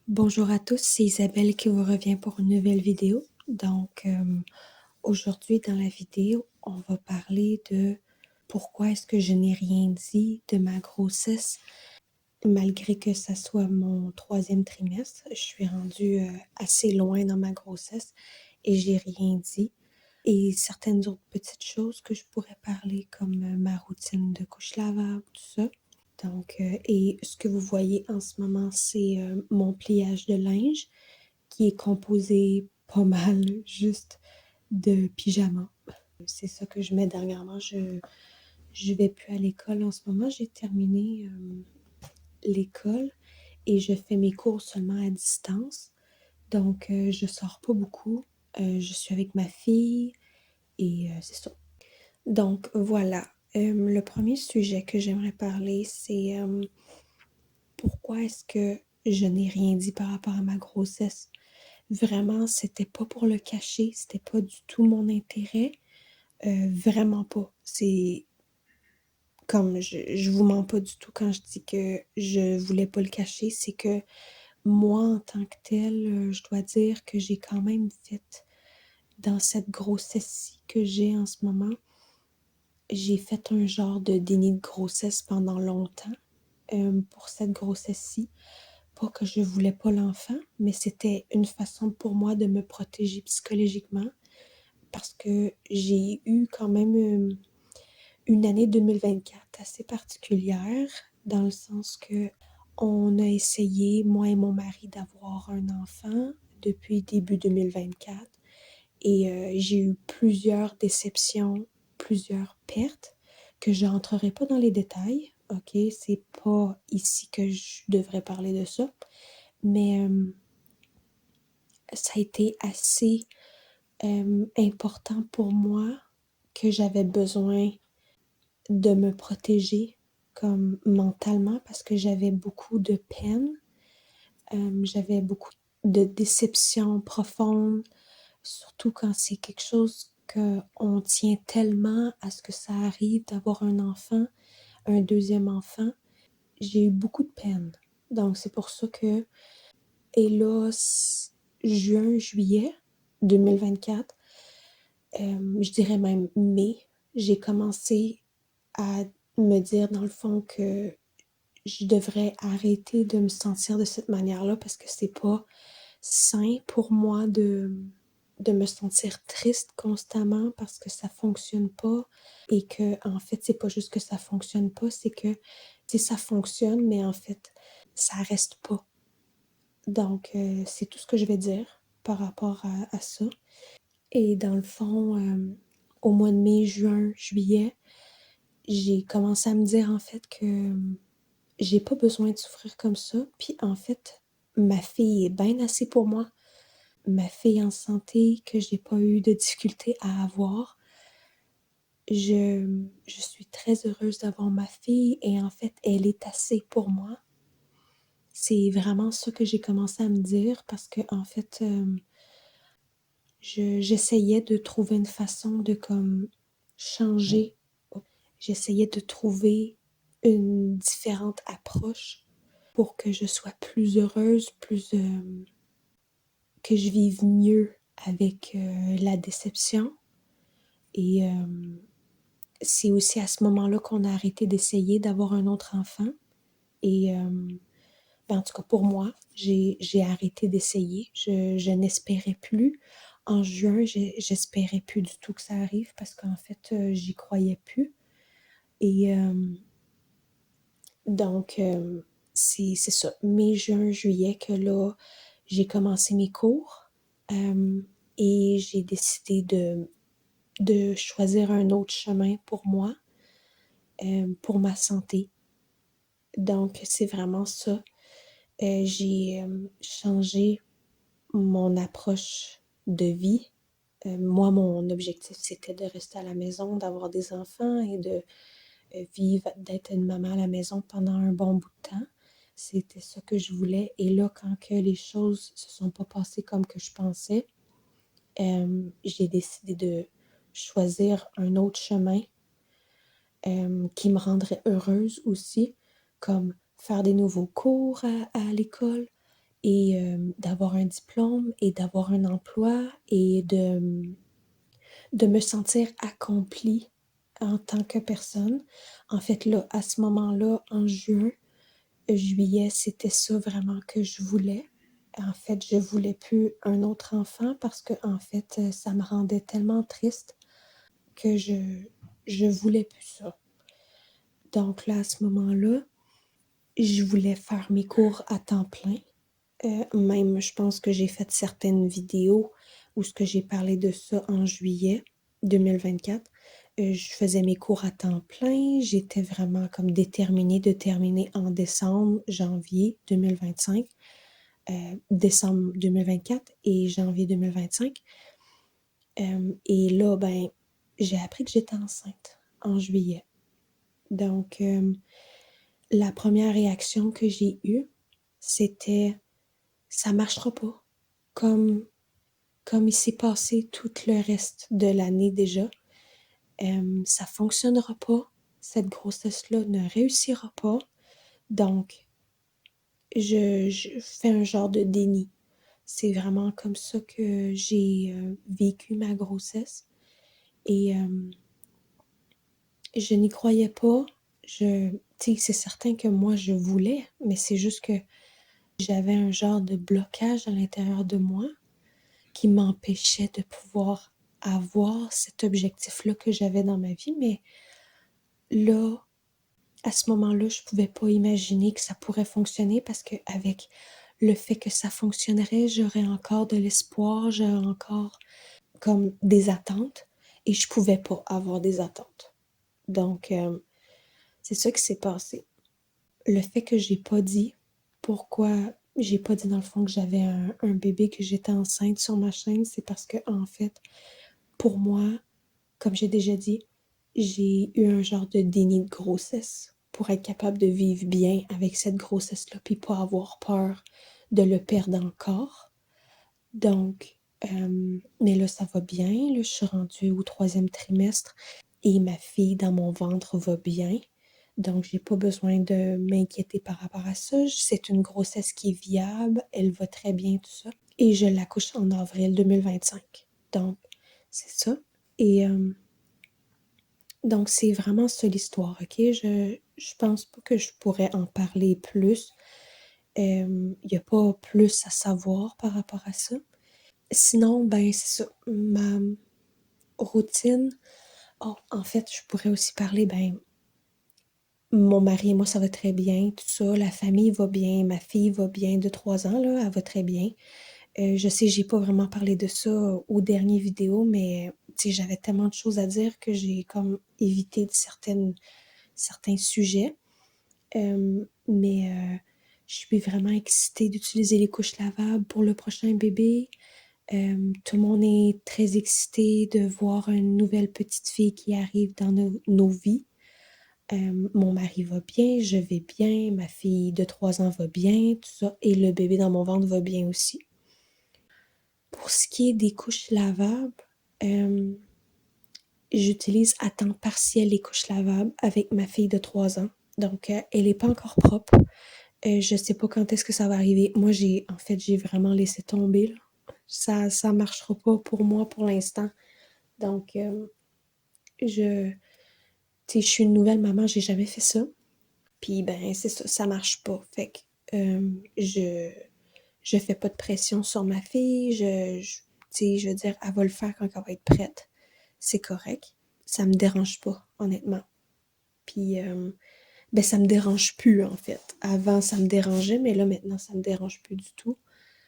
Bonjour à tous, c'est Isabelle qui vous revient pour une nouvelle vidéo. Aujourd'hui dans la vidéo, on va parler de pourquoi est-ce que je n'ai rien dit de ma grossesse, malgré que ça soit mon 3e trimestre. Je suis rendue assez loin dans ma grossesse et j'ai rien dit. Et certaines autres petites choses que je pourrais parler comme ma routine de couche lavable, tout ça. Et ce que vous voyez en ce moment, c'est mon pliage de linge qui est composé pas mal juste de pyjama. C'est ça que je mets dernièrement. Je vais plus à l'école en ce moment. J'ai terminé l'école et je fais mes cours seulement à distance. Je sors pas beaucoup. Je suis avec ma fille et c'est ça. Donc, voilà. Le premier sujet que j'aimerais parler, c'est pourquoi est-ce que je n'ai rien dit par rapport à ma grossesse. Vraiment, c'était pas pour le cacher, c'était pas du tout mon intérêt. Vraiment pas. C'est comme je vous mens pas du tout quand je dis que je voulais pas le cacher, c'est que moi, en tant que telle, je dois dire que j'ai quand même fait dans cette grossesse-ci que j'ai en ce moment, j'ai fait un genre de déni de grossesse pendant longtemps, pour cette grossesse-ci. Pas que je voulais pas l'enfant, mais c'était une façon pour moi de me protéger psychologiquement parce que j'ai eu quand même une année 2024 assez particulière dans le sens que on a essayé, moi et mon mari, d'avoir un enfant depuis début 2024 et j'ai eu plusieurs déceptions, plusieurs pertes que je n'entrerai pas dans les détails, ok? C'est pas ici que je devrais parler de ça, mais ça a été assez important pour moi que j'avais besoin de me protéger comme mentalement parce que j'avais beaucoup de peine, j'avais beaucoup de déception profonde, surtout quand c'est quelque chose qu'on tient tellement à ce que ça arrive d'avoir un enfant, un deuxième enfant. J'ai eu beaucoup de peine. Donc c'est pour ça que, et là, juin, juillet 2024, je dirais même mai, j'ai commencé à me dire dans le fond que je devrais arrêter de me sentir de cette manière-là parce que c'est pas sain pour moi de me sentir triste constamment parce que ça fonctionne pas et que en fait c'est pas juste que ça fonctionne pas, c'est que ça fonctionne mais en fait ça reste pas. C'est tout ce que je vais dire par rapport à ça. Et dans le fond, au mois de mai, juin, juillet, j'ai commencé à me dire en fait que j'ai pas besoin de souffrir comme ça. Puis en fait, ma fille est bien assez pour moi. Ma fille en santé, que j'ai pas eu de difficulté à avoir. Je suis très heureuse d'avoir ma fille et en fait, elle est assez pour moi. C'est vraiment ça que j'ai commencé à me dire parce que en fait, j'essayais de trouver une façon de comme changer. J'essayais de trouver une différente approche pour que je sois plus heureuse, que je vive mieux avec la déception. Et c'est aussi à ce moment-là qu'on a arrêté d'essayer d'avoir un autre enfant. Et en tout cas, pour moi, j'ai arrêté d'essayer. Je n'espérais plus. En juin, j'espérais plus du tout que ça arrive parce qu'en fait, j'y croyais plus. Et donc, c'est ça, mai, juin, juillet, que là, j'ai commencé mes cours et j'ai décidé de choisir un autre chemin pour moi, pour ma santé. Donc, c'est vraiment ça. J'ai changé mon approche de vie. Moi, mon objectif, c'était de rester à la maison, d'avoir des enfants et de vivre, d'être une maman à la maison pendant un bon bout de temps. C'était ça que je voulais. Et là, quand que les choses se sont pas passées comme que je pensais, j'ai décidé de choisir un autre chemin qui me rendrait heureuse aussi, comme faire des nouveaux cours à l'école, et d'avoir un diplôme et d'avoir un emploi et de me sentir accomplie en tant que personne. En fait, là, à ce moment-là, en juin, juillet, c'était ça vraiment que je voulais. En fait, je voulais plus un autre enfant parce que, en fait, ça me rendait tellement triste que je voulais plus ça. Donc là, à ce moment-là, je voulais faire mes cours à temps plein. Même, je pense que j'ai fait certaines vidéos où ce que j'ai parlé de ça en juillet 2024. Je faisais mes cours à temps plein. J'étais vraiment comme déterminée de terminer en décembre, janvier 2025. Décembre 2024 et janvier 2025. Et là, ben, j'ai appris que j'étais enceinte en juillet. Donc, la première réaction que j'ai eue, c'était ça marchera pas. Comme, comme il s'est passé tout le reste de l'année déjà. Ça fonctionnera pas. Cette grossesse-là ne réussira pas. Donc, je fais un genre de déni. C'est vraiment comme ça que j'ai vécu ma grossesse. Et je n'y croyais pas. Tu sais, c'est certain que moi, je voulais, mais c'est juste que j'avais un genre de blocage à l'intérieur de moi qui m'empêchait de pouvoir avoir cet objectif-là que j'avais dans ma vie. Mais là, à ce moment-là, je pouvais pas imaginer que ça pourrait fonctionner parce qu'avec le fait que ça fonctionnerait, j'aurais encore de l'espoir, j'aurais encore comme des attentes et je pouvais pas avoir des attentes. Donc, c'est ça qui s'est passé. Le fait que j'ai pas dit pourquoi j'ai pas dit dans le fond que j'avais un bébé, que j'étais enceinte sur ma chaîne, c'est parce que en fait, pour moi, comme j'ai déjà dit, j'ai eu un genre de déni de grossesse pour être capable de vivre bien avec cette grossesse-là, puis pas avoir peur de le perdre encore. Donc, mais là, ça va bien. Là, je suis rendue au 3e trimestre et ma fille dans mon ventre va bien. Donc, j'ai pas besoin de m'inquiéter par rapport à ça. C'est une grossesse qui est viable, elle va très bien, tout ça. Et je l'accouche en avril 2025. Donc, c'est ça. Et donc, c'est vraiment ça l'histoire, OK? Je pense pas que je pourrais en parler plus. Il y a pas plus à savoir par rapport à ça. Sinon, ben, c'est ça. Ma routine. Oh, en fait, je pourrais aussi parler, ben, mon mari et moi, ça va très bien, tout ça. La famille va bien, ma fille va bien de 3 ans, là, elle va très bien. Je sais, j'ai pas vraiment parlé de ça aux dernières vidéos, mais tu sais, j'avais tellement de choses à dire que j'ai comme évité certains sujets. Mais je suis vraiment excitée d'utiliser les couches lavables pour le prochain bébé. Tout le monde est très excité de voir une nouvelle petite fille qui arrive dans nos vies. Mon mari va bien, je vais bien, ma fille de 3 ans va bien, tout ça, et le bébé dans mon ventre va bien aussi. Pour ce qui est des couches lavables, j'utilise à temps partiel les couches lavables avec ma fille de 3 ans. Donc, elle n'est pas encore propre. Je sais pas quand est-ce que ça va arriver. Moi, j'ai vraiment laissé tomber, là. Ça marchera pas pour moi pour l'instant. Donc, je, tu sais, je suis une nouvelle maman, j'ai jamais fait ça. Puis, ben, c'est ça, ça marche pas. Fait que, je fais pas de pression sur ma fille. Tu sais, je veux dire, elle va le faire quand elle va être prête. C'est correct. Ça me dérange pas, honnêtement. Puis, ben, ça me dérange plus, en fait. Avant, ça me dérangeait, mais là, maintenant, ça me dérange plus du tout.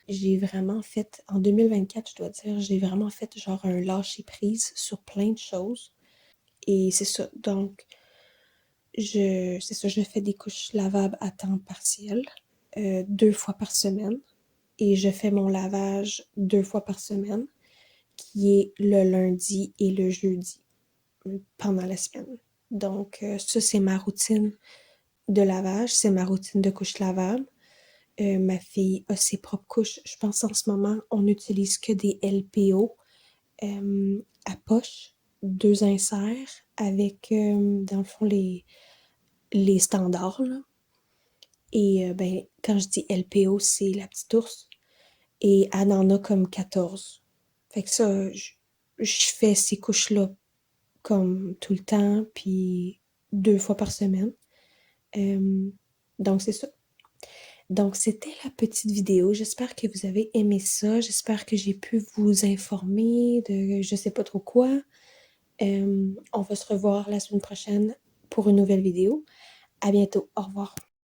J'ai vraiment fait, en 2024, je dois dire, j'ai vraiment fait genre un lâcher-prise sur plein de choses. Et c'est ça. Donc, c'est ça, je fais des couches lavables à temps partiel, 2 fois par semaine. Et je fais mon lavage 2 fois par semaine, qui est le lundi et le jeudi, pendant la semaine. Donc, ça, c'est ma routine de lavage, c'est ma routine de couches lavables. Ma fille a ses propres couches. Je pense en ce moment, on n'utilise que des LPO à poche, 2 inserts avec, dans le fond, les standards, là. et ben, quand je dis LPO, c'est la petite ours et elle en a comme 14. Fait que ça, je fais ces couches-là comme tout le temps, puis 2 fois par semaine. Donc c'est ça. Donc c'était la petite vidéo. J'espère que vous avez aimé ça. J'espère que j'ai pu vous informer de je sais pas trop quoi. On va se revoir la semaine prochaine pour une nouvelle vidéo. À bientôt. Au revoir.